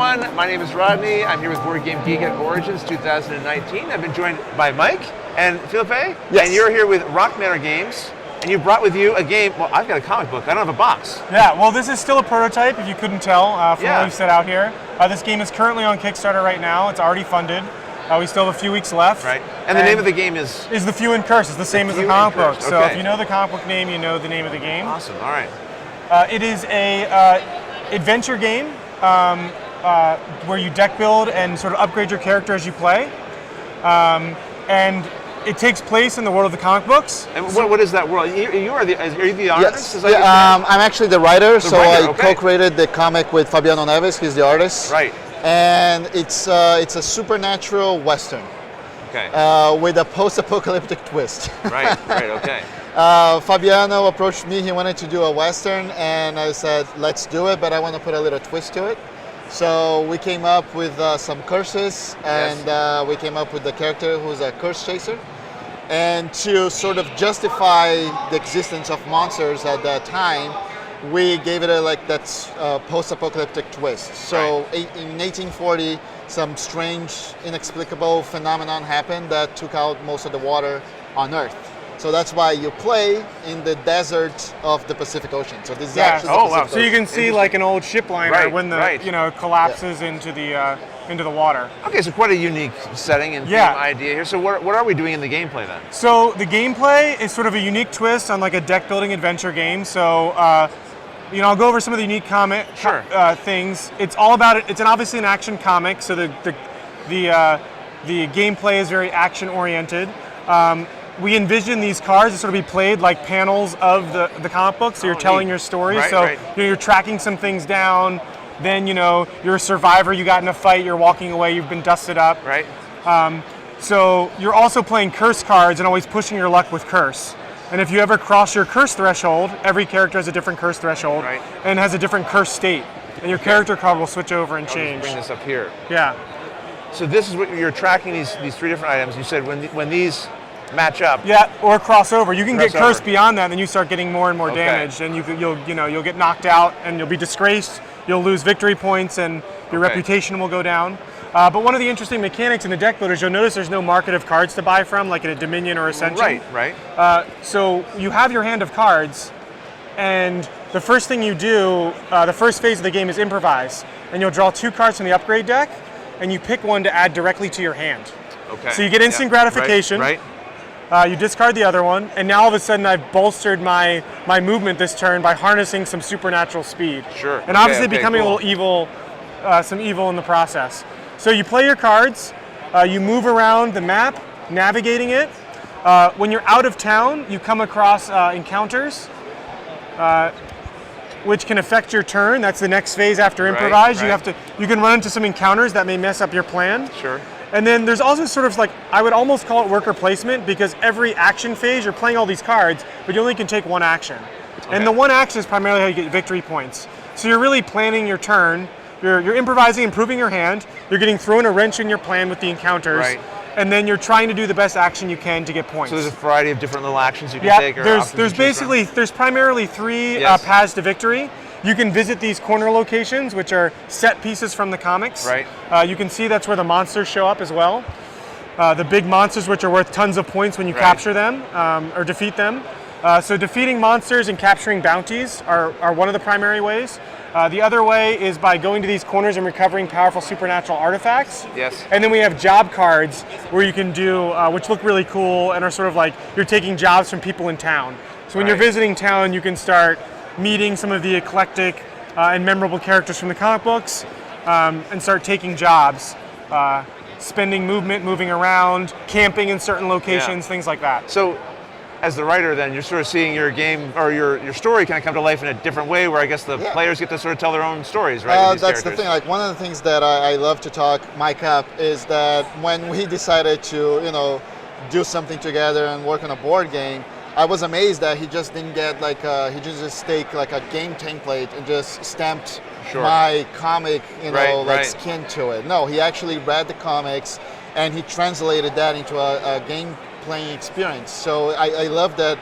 everyone. My name is Rodney. I'm here with BoardGameGeek at Origins 2019. I've been joined by Mike and Felipe. Yes. And you're here with Rock Manor Games. And you brought with you a game. Well, I've got a comic book. I don't have a box. Yeah, well, this is still a prototype, if you couldn't tell from what we've set out here. This game is currently on Kickstarter right now. It's already funded. We still have a few weeks left. Right. And the name of the game is? Is The Few and Curse. It's the same as the comic book. Okay. So if you know the comic book name, you know the name of the game. Awesome. All right. It is a adventure game where you deck build and sort of upgrade your character as you play. And it takes place in the world of the comic books. And what is that world? Are you the artist? Yes. I'm actually the writer, I co-created the comic with Fabiano Neves. He's the artist. Right. And it's a supernatural Western. Okay. With a post-apocalyptic twist. Right, okay. Fabiano approached me, he wanted to do a Western, and I said, let's do it, but I want to put a little twist to it. So we came up with some curses, and we came up with the character who's a curse chaser. And to sort of justify the existence of monsters at that time, we gave it a post-apocalyptic twist. So in 1840, some strange, inexplicable phenomenon happened that took out most of the water on Earth. So that's why you play in the desert of the Pacific Ocean. So this is actually the Pacific Ocean. So you can see like an old ship liner when the collapses into the water. Okay, so quite a unique setting and theme idea here. So what are we doing in the gameplay then? So the gameplay is sort of a unique twist on like a deck building adventure game. So I'll go over some of the unique things. It's all about it. It's obviously an action comic, so the gameplay is very action oriented. We envision these cards to sort of be played like panels of the comic book, so you're telling your story. You're tracking some things down. Then you're a survivor. You got in a fight. You're walking away. You've been dusted up. Right. So you're also playing curse cards and always pushing your luck with curse. And if you ever cross your curse threshold, every character has a different curse threshold and has a different curse state. And your character card will switch over and change. Bring this up here. Yeah. So this is what you're tracking, these three different items. You said when these match up. Yeah, or cross over. You can get cursed beyond that, and then you start getting more and more damage, and you'll get knocked out, and you'll be disgraced. You'll lose victory points, and your reputation will go down. But one of the interesting mechanics in the deck builders, you'll notice there's no market of cards to buy from, like in a Dominion or Ascension. Right. So you have your hand of cards, and the first thing you do, the first phase of the game is improvise, and you'll draw 2 cards from the upgrade deck, and you pick one to add directly to your hand. Okay. So you get instant gratification. Right. You discard the other one, and now all of a sudden I've bolstered my movement this turn by harnessing some supernatural speed. Sure. And obviously becoming a little evil, some evil in the process. So you play your cards, you move around the map, navigating it. When you're out of town, you come across encounters, which can affect your turn. That's the next phase after improvise. You can run into some encounters that may mess up your plan. Sure. And then there's also sort of like, I would almost call it worker placement, because every action phase, you're playing all these cards, but you only can take one action. Okay. And the one action is primarily how you get victory points. So you're really planning your turn, you're improvising, improving your hand, you're getting thrown a wrench in your plan with the encounters, and then you're trying to do the best action you can to get points. So there's a variety of different little actions you can take? There's primarily 3 paths to victory. You can visit these corner locations, which are set pieces from the comics. Right. You can see that's where the monsters show up as well. The big monsters, which are worth tons of points when you capture them or defeat them. So defeating monsters and capturing bounties are one of the primary ways. The other way is by going to these corners and recovering powerful supernatural artifacts. Yes. And then we have job cards where you can do, which look really cool and are sort of like you're taking jobs from people in town. So when you're visiting town, you can start meeting some of the eclectic and memorable characters from the comic books and start taking jobs, spending movement, moving around, camping in certain locations, things like that. So as the writer then, you're sort of seeing your game or your story kind of come to life in a different way where I guess the players get to sort of tell their own stories, right? That's the thing. Like one of the things that I love to talk Mike up is that when we decided to, do something together and work on a board game, I was amazed that he just didn't get he just take like a game template and just stamped my comic, skin to it. No, he actually read the comics and he translated that into a game playing experience. So I love that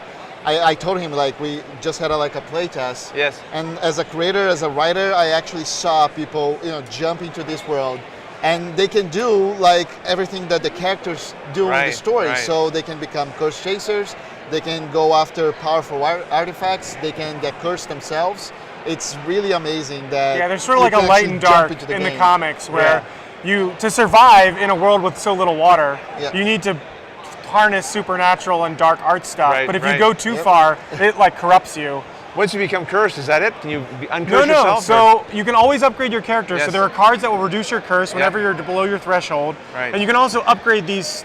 I told him like we just had a play test. Yes. And as a creator, as a writer, I actually saw people jump into this world, and they can do like everything that the characters do in the story. Right. So they can become curse chasers. They can go after powerful artifacts. They can get cursed themselves. It's really amazing that. Yeah, there's sort of like a light and dark in the comics where to survive in a world with so little water, you need to harness supernatural and dark art stuff. But if you go too far, it like corrupts you. Once you become cursed, is that it? Can you uncurse No. yourself? So you can always upgrade your character. So there are cards that will reduce your curse whenever you're below your threshold, and you can also upgrade these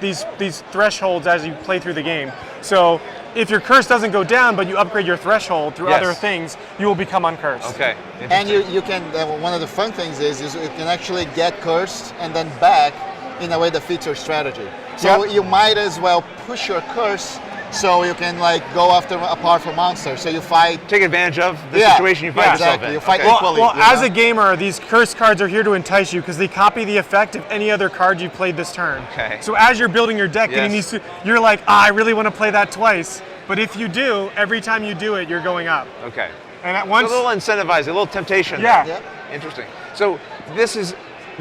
thresholds as you play through the game. So if your curse doesn't go down, but you upgrade your threshold through other things, you will become uncursed. Okay. And you can. One of the fun things is you can actually get cursed and then back in a way that fits your strategy. So you might as well push your curse so you can like go after a powerful monster. So you fight. Take advantage of the situation you find yourself in. You fight equally. Well, as a gamer, these curse cards are here to entice you because they copy the effect of any other card you played this turn. Okay. So as you're building your deck, getting these, you're like, I really want to play that twice. But if you do, every time you do it, you're going up. Okay. And at once, a little incentivizing, a little temptation. Yeah. Interesting. So this is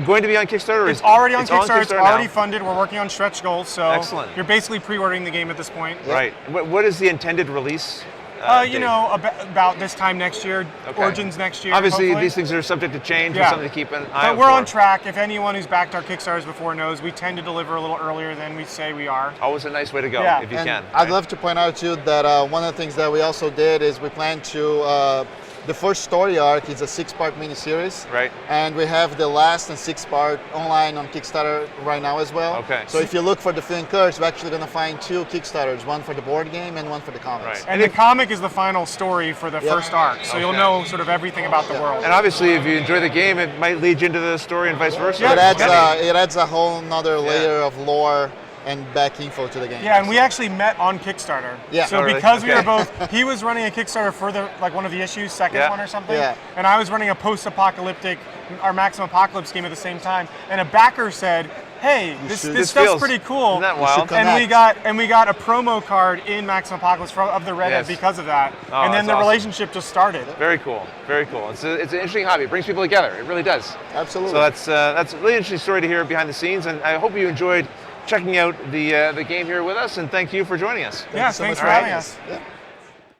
going to be on Kickstarter? It's already on Kickstarter. It's already funded. We're working on stretch goals, so you're basically pre-ordering the game at this point. Right. What is the intended release? About this time next year, Origins next year. Obviously, hopefully. These things are subject to change. Yeah. Something to keep an eye out But we're for. on track. If anyone who's backed our Kickstarters before knows, we tend to deliver a little earlier than we say we are. Always a nice way to go, if you can. I'd love to point out too that one of the things that we also did is we plan to. The first story arc is a 6-part miniseries. Right. And we have the last and 6th part online on Kickstarter right now as well. Okay. So if you look for the Feeling Curse, we're actually going to find 2 Kickstarters, one for the board game and one for the comics. Right. And the comic is the final story for the first arc, so you'll know sort of everything about the world. And obviously, if you enjoy the game, it might lead you into the story and vice versa. Yeah. It adds a whole nother layer of lore and back info to the game. Yeah, and we actually met on Kickstarter. Yeah. So because we were both, he was running a Kickstarter for one of the issues, second one or something. Yeah. And I was running a post-apocalyptic, our Maximum Apocalypse game at the same time. And a backer said, "Hey, this stuff's pretty cool." Isn't that wild? And we got a promo card in Maximum Apocalypse of the Reddit because of that. Oh, and then the relationship just started. Very cool. Very cool. It's an interesting hobby. It brings people together. It really does. Absolutely. So that's a really interesting story to hear behind the scenes, and I hope you enjoyed checking out the game here with us, and thank you for joining us. Thanks for having us. Yeah.